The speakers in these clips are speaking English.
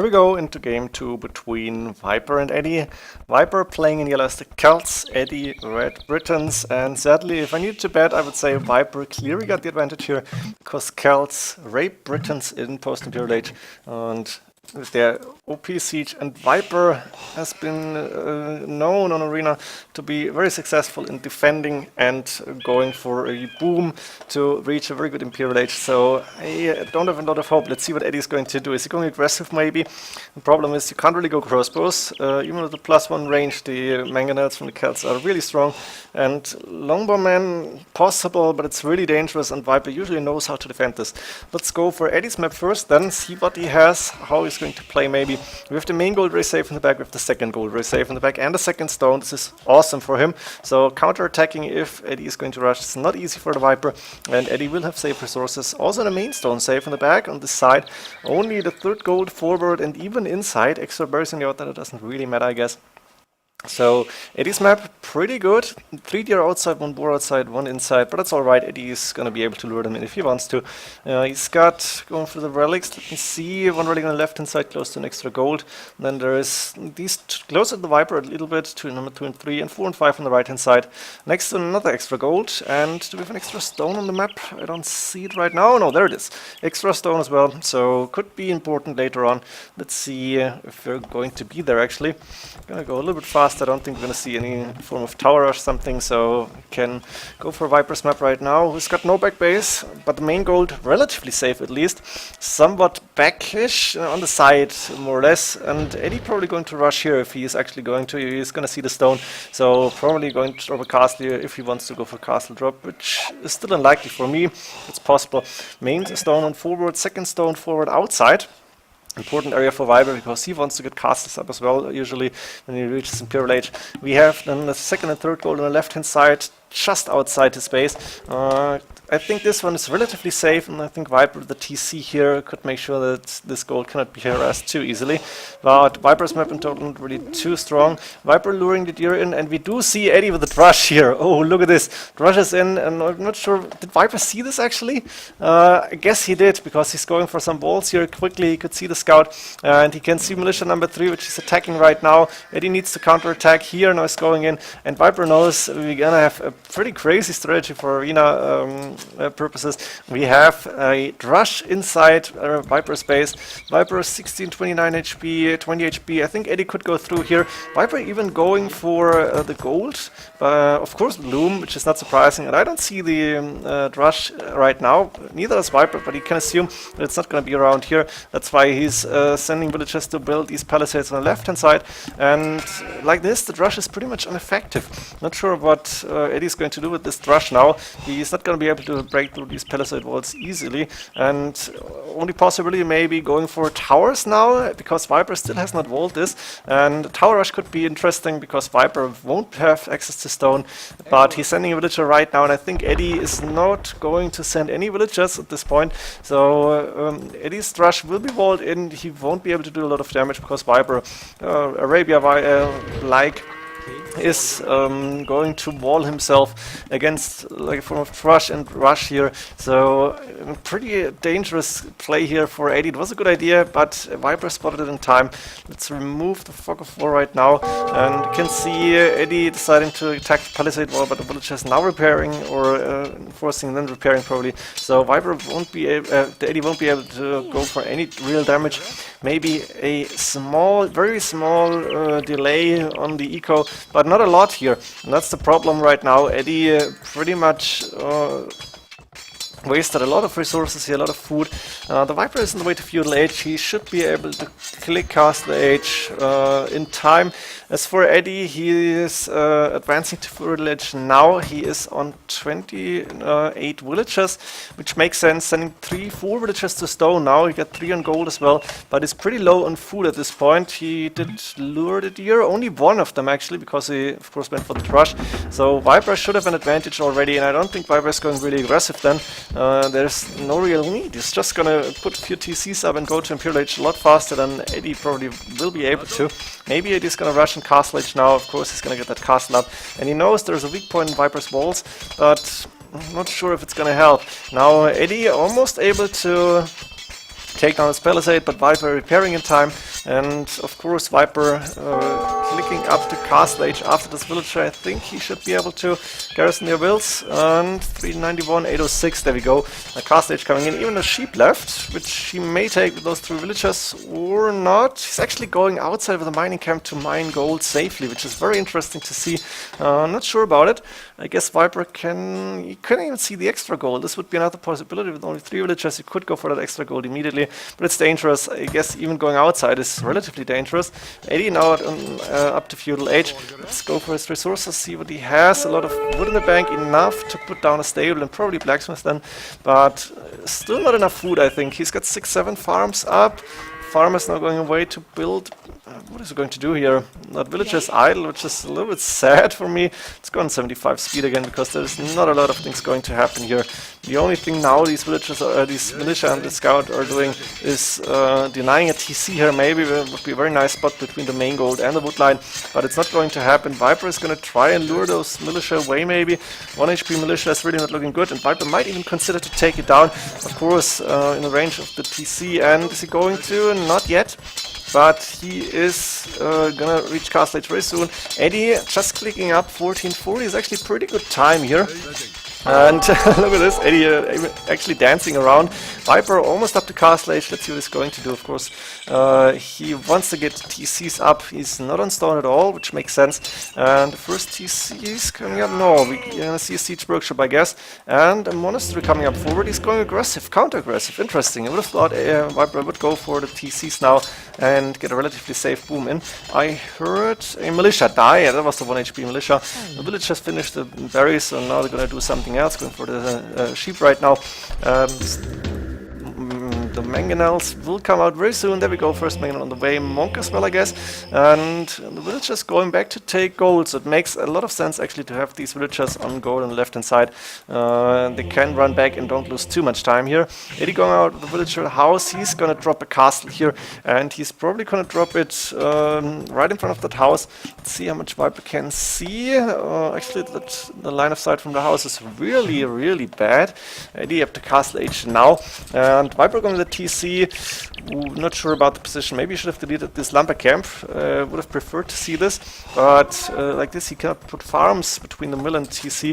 Here we go into game 2 between Viper and Edie. Viper playing in yellow as the Celts, Edie red Britons, and sadly, if I need to bet, I would say Viper clearly got the advantage here because Celts rape Britons in post-Imperial Age and with their OP siege, and Viper has been known on Arena to be very successful in defending and going for a boom to reach a very good Imperial Age. So I don't have a lot of hope. Let's see what Eddie's going to do. Is he going aggressive maybe? The problem is you can't really go crossbows. Even with the +1 range, the mangonels from the Celts are really strong, and longbowman possible, but it's really dangerous, and Viper usually knows how to defend this. Let's go for Eddie's map first, then see what he has, how he's going to play maybe. We have the main gold very safe in the back, we have the second gold very safe in the back, and the second stone. This is awesome for him. So counter-attacking if Eddie is going to rush, it's not easy for the Viper, and Eddie will have safe resources. Also the main stone safe in the back on this side. Only the third gold forward and even inside. Extra berries in the outside, that doesn't really matter, I guess. So Eddie's map pretty good. 3 deer outside, 1 boar outside, 1 inside, but that's alright. Eddie is gonna be able to lure them in if he wants to. He's got going for the relics. Let me see, 1 relic on the left hand side close to an extra gold. And then there is these close at the Viper a little bit to number 2 and 3, and 4 and 5 on the right hand side. Next to another extra gold. And do we have an extra stone on the map? I don't see it right now. No, there it is. Extra stone as well. So could be important later on. Let's see if we're going to be there actually. Gonna go a little bit faster. I don't think we're going to see any form of tower or something, so we can go for Viper's map right now. Who's got no back base, but the main gold relatively safe at least. Somewhat backish on the side, more or less, and Eddie probably going to rush here if he is actually going to. He's going to see the stone, so probably going to drop a castle here if he wants to go for castle drop, which is still unlikely for me. It's possible. Main stone on forward, second stone forward outside. Important area for Viper because he wants to get castles up as well, usually when he reaches Imperial Age. We have then the second and third gold on the left hand side, just outside his base. I think this one is relatively safe, and I think Viper, the TC here, could make sure that this gold cannot be harassed too easily. But Viper's map in total not really too strong. Viper luring the deer in, and we do see Eddie with the drush here. Oh, look at this. Drush is in, and I'm not sure, did Viper see this actually? I guess he did, because he's going for some balls here quickly. He could see the scout, and he can see militia number 3, which is attacking right now. Eddie needs to counterattack here, now he's going in, and Viper knows we're gonna have a pretty crazy strategy for arena purposes. We have a drush inside Viper space. Viper 16, 29 HP, 20 HP. I think Eddie could go through here. Viper even going for the gold. Of course Loom, which is not surprising. And I don't see the drush right now. Neither does Viper, but he can assume that it's not going to be around here. That's why he's sending villagers to build these palisades on the left hand side. And like this, the drush is pretty much ineffective. Not sure what Eddie's going to do with this drush now. He's not going to be able to break through these palisade walls easily, and only possibility maybe going for towers now, because Viper still has not walled this, and tower rush could be interesting because Viper won't have access to stone, but he's sending a villager right now, and I think Eddie is not going to send any villagers at this point, so Eddie's rush will be walled in. He won't be able to do a lot of damage because Viper, Arabia-like, is going to wall himself against like a form of trush and rush here. So pretty dangerous play here for Edie. It was a good idea, but Viper spotted it in time. Let's remove the fog of war right now, and you can see Edie deciding to attack the palisade wall, but the villager is now repairing or forcing then repairing probably. So Viper won't be Edie won't be able to go for any real damage. Maybe a small, very small delay on the eco, but not a lot here, and that's the problem right now. Eddie pretty much wasted a lot of resources here, a lot of food. The Viper is on the way to Feudal Age. He should be able to click Castle Age in time. As for Eddie, he is advancing to Feudal Age now. He is on 28 villagers, which makes sense. Sending 4 villagers to stone now. He got 3 on gold as well, but he's pretty low on food at this point. He did lure the deer, only 1 of them actually, because he of course went for the thrush. So Viper should have an advantage already, and I don't think Viper is going really aggressive then. There's no real need. He's just gonna put a few TCs up and go to Imperial Age a lot faster than Eddie probably will be able to. Maybe Eddie's gonna rush in Castle Age now. Of course he's gonna get that castle up, and he knows there's a weak point in Viper's walls, but I'm not sure if it's gonna help. Now Eddie almost able to take down his palisade, but Viper repairing in time. And of course Viper clicking up to Castle Age after this villager. I think he should be able to garrison their wills. And 391, 806, there we go. Castle Age coming in, even a sheep left, which he may take with those 3 villagers or not. He's actually going outside of the mining camp to mine gold safely, which is very interesting to see. Not sure about it. I guess Viper you couldn't even see the extra gold. This would be another possibility. With only 3 villagers, you could go for that extra gold immediately, but it's dangerous. I guess even going outside is relatively dangerous. Edie now up to feudal age. Let's go for his resources, see what he has. A lot of wood in the bank, enough to put down a stable and probably blacksmith then, but still not enough food, I think. He's got 6-7 farms up. Farmer's now going away to build. What is he going to do here? That villagers idle, which is a little bit sad for me. Let's go on 75 speed again, because there's not a lot of things going to happen here. The only thing now these villagers, these militia and the scout are doing is denying a TC here. Maybe it would be a very nice spot between the main gold and the wood line, but it's not going to happen. Viper is going to try and lure those militia away maybe. 1 HP militia is really not looking good, and Viper might even consider to take it down. Of course, in the range of the TC, and is he going to? Not yet. But he is gonna reach Castle Age very soon. Edie just clicking up 1440 is actually pretty good time here. And look at this, Edie actually dancing around. Viper almost up to Castle Age. Let's see what he's going to do, of course. He wants to get TCs up. He's not on stone at all, which makes sense. And the first TC is coming up. No, we're gonna see a siege workshop, I guess. And a monastery coming up forward. He's going aggressive, counter-aggressive. Interesting. I would have thought Viper would go for the TCs now and get a relatively safe boom in. I heard a militia die. Yeah, that was the 1 HP militia. The village has finished the berries, so now they're gonna do something else, going for the sheep right now. The mangonels will come out very soon. There we go, first mangonel on the way. Monk as well, I guess. And the villagers going back to take gold, so it makes a lot of sense actually to have these villagers on gold on the left hand side. They can run back and don't lose too much time here. Edie going out of the villager house. He's gonna drop a castle here, and he's probably gonna drop it right in front of that house. Let's see how much Viper can see. Actually, the line of sight from the house is really, really bad. Edie up to Castle Age now, and Viper going to the TC. Ooh, not sure about the position. Maybe he should have deleted this lumber camp. Would have preferred to see this, but like this he cannot put farms between the mill and TC.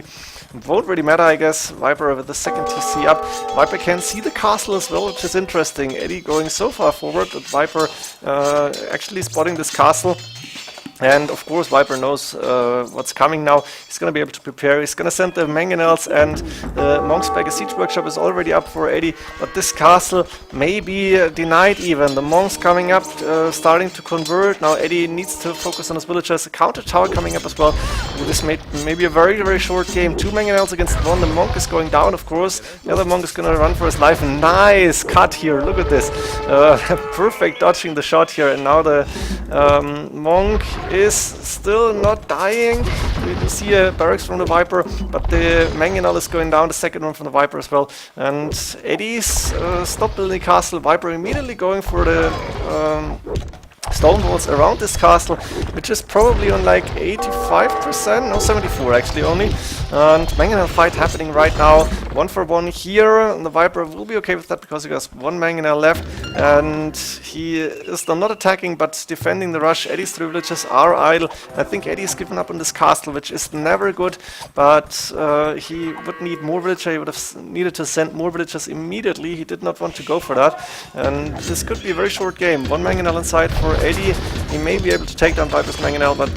It won't really matter, I guess. Viper with the second TC up. Viper can see the castle as well, which is interesting. Edie going so far forward that Viper actually spotting this castle. And of course Viper knows what's coming now. He's going to be able to prepare. He's going to send the mangonels, and the monks back. A siege workshop is already up for Edie, but this castle may be denied even. The monks coming up, starting to convert. Now Edie needs to focus on his villagers. A counter tower coming up as well. This may be a very, very short game. 2 mangonels against 1. The monk is going down, of course. The other monk is going to run for his life. Nice cut here. Look at this. Perfect dodging the shot here. And now the monk is still not dying. We do see a barracks from the Viper, but the mangonel is going down, the second one from the Viper as well. And Eddie's stop building castle. Viper immediately going for the stone walls around this castle, which is probably on like 85%, no, 74 actually only. And mangonel fight happening right now, 1 for 1 here, and the Viper will be okay with that because he has 1 mangonel left, and he is not attacking but defending the rush. Eddie's 3 villages are idle. I think Eddie's given up on this castle, which is never good, but he would need more villagers. He would have needed to send more villagers immediately. He did not want to go for that, and this could be a very short game. 1 mangonel inside for Edie. He may be able to take down Viper's mangonel, but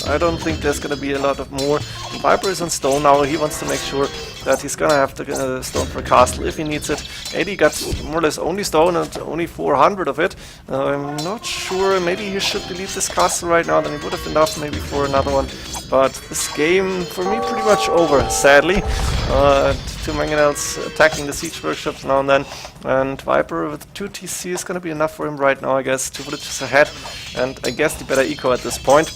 I don't think there's going to be a lot of more. Viper is on stone now. He wants to make sure that he's going to have the stone for a castle if he needs it. Edie got more or less only stone and only 400 of it. I'm not sure. Maybe he should delete this castle right now. Then he would have enough maybe for another one. But this game, for me, pretty much over, sadly. 2 mangonels attacking the siege workshops now and then. And Viper with 2 TC is going to be enough for him right now, I guess. 2 villages ahead. And I guess the better eco at this point.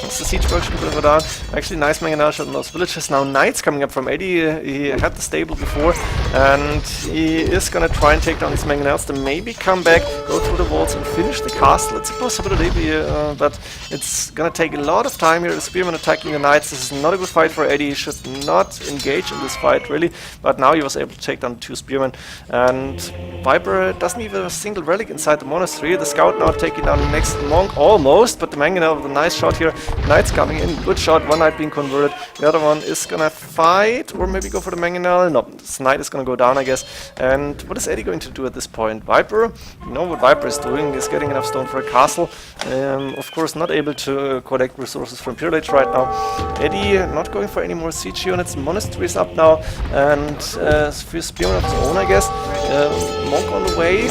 It's the siege workshop going to go down. Actually, nice mangonel shot on those villages. Now knights coming up from Edie. He had the stable before, and he is going to try and take down these mangonels to maybe come back, go through the walls and finish the castle. It's a possibility, but it's going to take a lot of time here. The spearman attacking the knights. This is not a good fight for Edie. He should not engage in this fight, really. But now he was able to take down the 2 spearmen. And Viper doesn't even have a single relic inside the monastery. The scout now taking down the next monk, almost, but the mangonel with a nice shot here. Knights coming in, good shot, one knight being converted. The other one is gonna fight, or maybe go for the mangonel. No, this knight is gonna go down, I guess. And what is Edie going to do at this point? Viper, you know what Viper is doing, is getting enough stone for a castle. Of course, not able to collect resources from Pure Age right now. Edie not going for any more siege units. Monastery is up now, and few spearmen of his own, I guess. Monk on the way.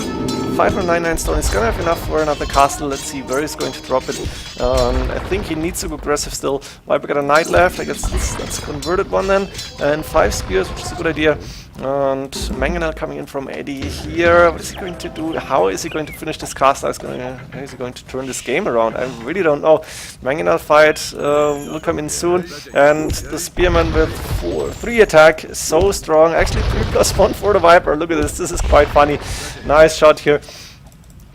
599 stone is gonna have enough for another castle. Let's see where he's going to drop it. I think he needs to go aggressive still. Viper got a knight left. I guess that's converted one then. And 5 spears, which is a good idea. And mangonel coming in from Edie here. What is he going to do? How is he going to finish this castle? How is he going to turn this game around? I really don't know. Mangonel fight will come in soon. And the spearman with 3 attack is so strong. Actually 3+1 for the Viper. Look at this. This is quite funny. Nice shot here.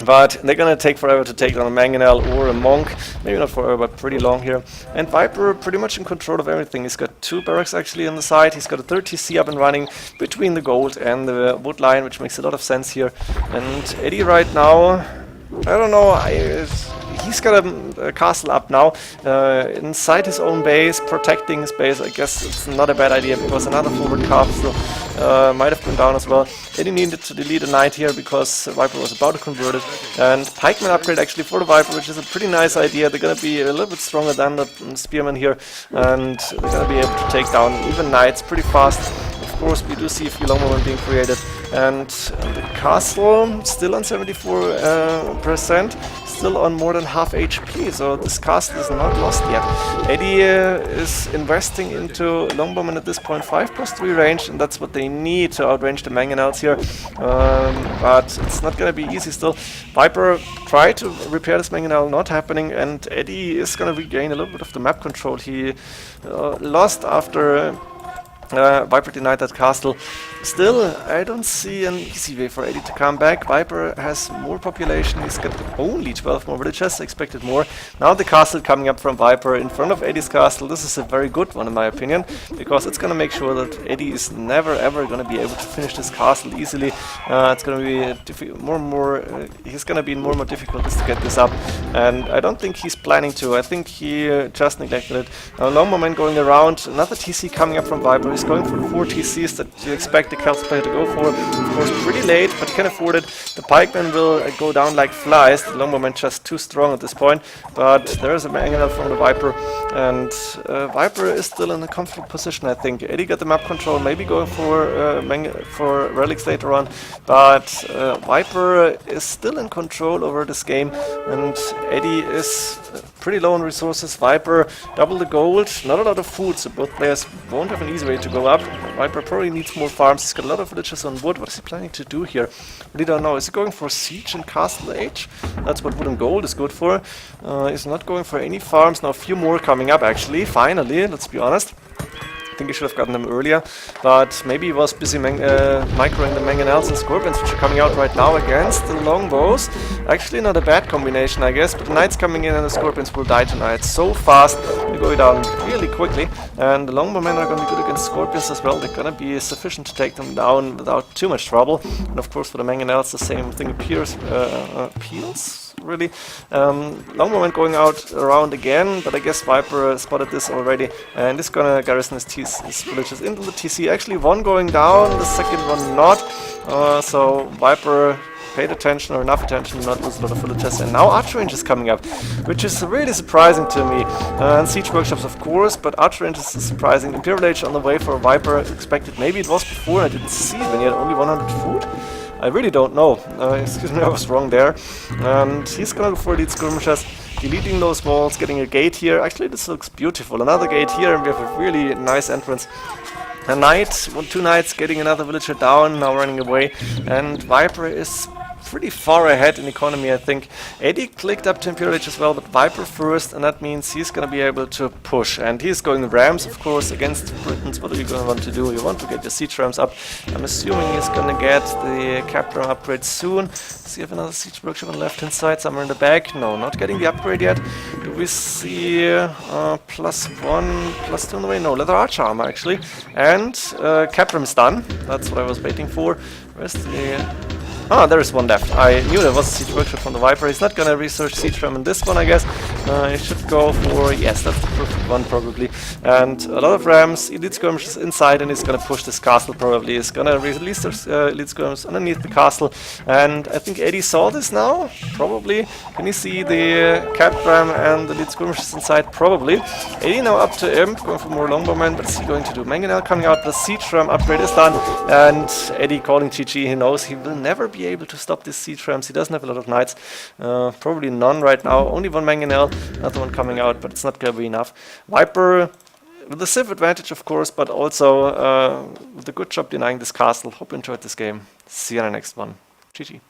But they're gonna take forever to take down a mangonel or a monk. Maybe not forever, but pretty long here. And Viper pretty much in control of everything. He's got 2 barracks actually on the side. He's got a 3rd TC up and running between the gold and the wood line, which makes a lot of sense here. And Edie right now, I don't know, he's got a castle up now, inside his own base, protecting his base. I guess it's not a bad idea, because another forward castle might have gone down as well. Edie needed to delete a knight here because Viper was about to convert it. And pikeman upgrade actually for the Viper, which is a pretty nice idea. They're going to be a little bit stronger than the spearman here, and they're going to be able to take down even knights pretty fast. Of course, we do see a few long moments being created. And the castle still on 74%, still on more than half HP, so this castle is not lost yet. Edie is investing into longbowmen at this point, 5+3 range, and that's what they need to outrange the mangonels here. But it's not going to be easy still. Viper tried to repair this mangonel, not happening, and Edie is going to regain a little bit of the map control. He lost after Viper denied that castle. Still, I don't see an easy way for Edie to come back. Viper has more population. He's got only 12 more villages. I expected more. Now the castle coming up from Viper in front of Edie's castle. This is a very good one in my opinion, because it's going to make sure that Edie is never ever going to be able to finish this castle easily. It's going to be more and more. He's going to be in more and more difficulties to get this up, and I don't think he's planning to. I think he just neglected it. Long moment going around. Another TC coming up from Viper. He's going for 4 TCs that you expect the Celts player to go for. Of course, pretty late, but can afford it. The pikemen will go down like flies. The longbowmen just too strong at this point. But there is a mangonel from the Viper, and Viper is still in a comfortable position, I think. Edie got the map control, maybe going for relics later on. But Viper is still in control over this game, and Edie is pretty low on resources. Viper double the gold, not a lot of food, so both players won't have an easy way to go up. Viper probably needs more farms. He's got a lot of villages on wood. What is he planning to do here? Really don't know. Is he going for siege and castle age? That's what wood and gold is good for. He's not going for any farms. Now a few more coming up actually, finally, let's be honest. I think he should have gotten them earlier, but maybe he was busy microing the mangonels and scorpions, which are coming out right now against the longbows. Actually not a bad combination, I guess, but the knights coming in and the scorpions will die tonight so fast. They're going down really quickly, and the longbowmen are going to be good against scorpions as well. They're going to be sufficient to take them down without too much trouble. And of course for the mangonels the same thing appears. Really. Longbowman going out around again, but I guess Viper spotted this already and is gonna garrison his villages into the TC. Actually one going down, the second one not. So Viper paid attention, or enough attention, not lose a lot of villages. And now Archer Range is coming up, which is really surprising to me. And Siege Workshops of course, but Archer Range is surprising. Imperial Age on the way for Viper expected. Maybe it was before, I didn't see it when he had only 100 food. I really don't know. Excuse me, I was wrong there. And he's gonna go for lead skirmishes, deleting those walls, getting a gate here. Actually, this looks beautiful. Another gate here, and we have a really nice entrance. A knight, 2 knights getting another villager down, now running away. And Viper is pretty far ahead in economy, I think. Edie clicked up to Imperial Age as well, but Viper first, and that means he's gonna be able to push. And he's going Rams, of course, against Britons. What are you gonna want to do? You want to get your siege Rams up. I'm assuming he's gonna get the cap ram upgrade soon. Does he have another siege workshop on the left hand side, somewhere in the back? No, not getting the upgrade yet. Do we see +1, +2 on the way? No, leather archer armor actually. And cap ram's done. That's what I was waiting for. Where's the... Ah, there is one left. I knew there was a siege workshop from the Viper. He's not gonna research siege ram in this one, I guess. He should go for... Yes, that's the perfect one, probably. And a lot of rams, elite skirmishes inside, and he's gonna push this castle, probably. He's gonna release those elite skirmishes underneath the castle. And I think Edie saw this now, probably. Can you see the cap ram and the elite skirmishes inside? Probably. Edie now up to Imp, going for more longbowmen. What is he going to do? Mangonel coming out, the siege ram upgrade is done. And Edie calling GG. He knows he will never be able to stop these siege rams. He doesn't have a lot of knights, probably none right now. Only one mangonel, another one coming out, but it's not gonna be enough. Viper with a civ advantage, of course, but also with a good job denying this castle. Hope you enjoyed this game. See you in the next one. GG.